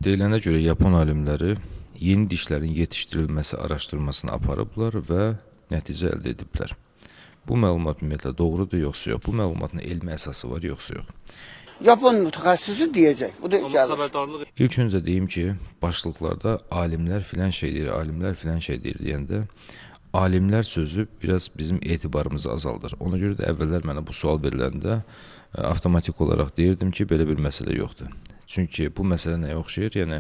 Deyilənə görə Yapon alimləri yeni dişlərin yetişdirilməsi araşdırmasını aparıblar və nəticə əldə ediblər. Bu məlumat ümumiyyətlə doğrudur yoxsa yox? Bu məlumatın elmi əsası var yoxsa yox? Yapon mütəxəssisi deyəcək. Bu da gəlir. İlk öncə deyim ki, başlıqlarda alimlər filan şey deyir, alimlər filan şey deyir deyəndə alimlər sözü biraz bizim etibarımızı azaldır. Ona görə də əvvəllər mənə bu sual veriləndə avtomatik olaraq deyirdim ki, belə bir məsələ yoxdur. Çünki bu məsələ nəyə oxşayır? Yəni,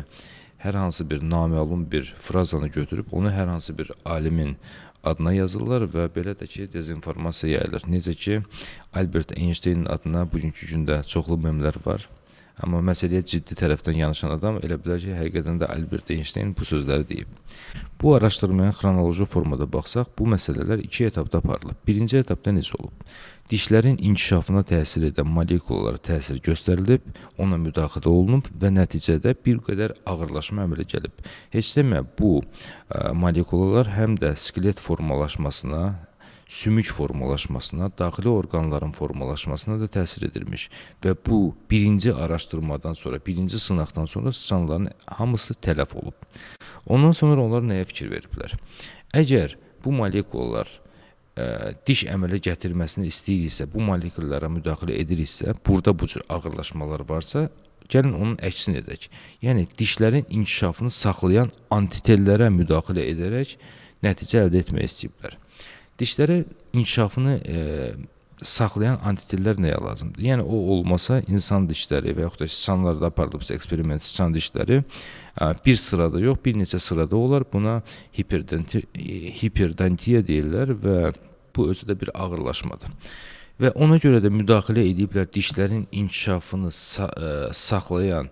hər hansı bir naməlum bir frazanı götürüb, onu hər hansı bir alimin adına yazırlar və belə də ki, dezinformasiya yayılır. Necə ki, Albert Einstein'in adına bugünkü gündə çoxlu memlər var. Amma məsələyə ciddi tərəfdən yanaşan adam elə bilər ki, həqiqətən də Albert Einstein bu sözləri deyib. Bu araşdırmaya xronoloji formada baxsaq, bu məsələlər iki etapda aparılıb. Birinci etapda necə olub? Dişlərin inkişafına təsir edən molekulalara təsir göstərilib, ona müdaxilə olunub və nəticədə bir qədər ağırlaşma əmələ gəlib. Heç demə, bu molekulalar həm də skelet formalaşmasına, sümük formalaşmasına, daxili orqanların formalaşmasına da təsir edilmiş. Və bu birinci araşdırmadan sonra, birinci sınaqdan sonra sıçanların hamısı tələf olub. Ondan sonra onlar nəyə fikir veriblər? Əgər bu molekulalar diş əmələ gətirməsini istəyiriksə, bu molekulalara müdaxilə ediriksə, burada bu cür ağırlaşmalar varsa, gəlin onun əksini edək. Yəni, dişlərin inkişafını saxlayan antitellərə müdaxilə edərək nəticə əldə etmək istəyiblər. Dişlərin inkişafını saxlayan antitellər nəyə lazımdır? Yəni, o olmasa insan dişləri və yaxud da sıçanlarda aparılıbsa eksperiment sıçan dişləri bir sırada yox, bir neçə sırada olar. Buna hiperdontiya deyirlər və bu özü də bir ağırlaşmadır. Və ona görə də müdaxilə ediblər dişlərin inkişafını saxlayan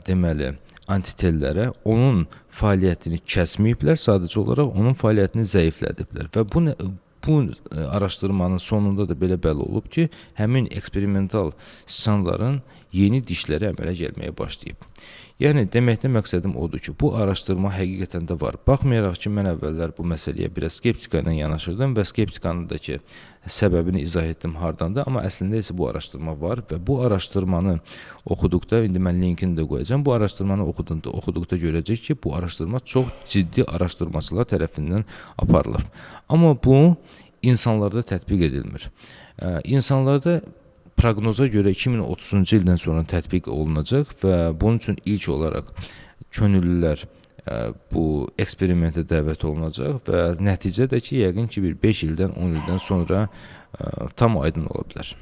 deməli antitellərə, onun fəaliyyətini kəsməyiblər, sadəcə olaraq onun fəaliyyətini zəiflədiblər. Və bu araşdırmanın sonunda da belə bəlli olub ki, həmin eksperimental sıçanların yeni dişləri əmələ gəlməyə başlayıb. Yəni, deməkdə məqsədim odur ki, bu araşdırma həqiqətən də var. Baxmayaraq ki, mən əvvəllər bu məsələyə biraz skeptika ilə yanaşırdım və skeptikanın da ki, səbəbini izah etdim hardandır, amma əslində isə bu araşdırma var və bu araşdırmanı oxuduqda, indi mən linkini də qoyacağım, bu araşdırmanı oxuduqda görəcək ki, bu araşdırma çox ciddi araşdırmacılar tərəfindən aparılır. Amma bu insanlarda tətbiq edilmir. İnsanlarda proqnoza görə 2030-cu ildən sonra tətbiq olunacaq və bunun üçün ilk olaraq könüllülər bu eksperimentə dəvət olunacaq və nəticə də ki, yəqin ki, bir 5 ildən, 10 ildən sonra tam aydın ola bilər.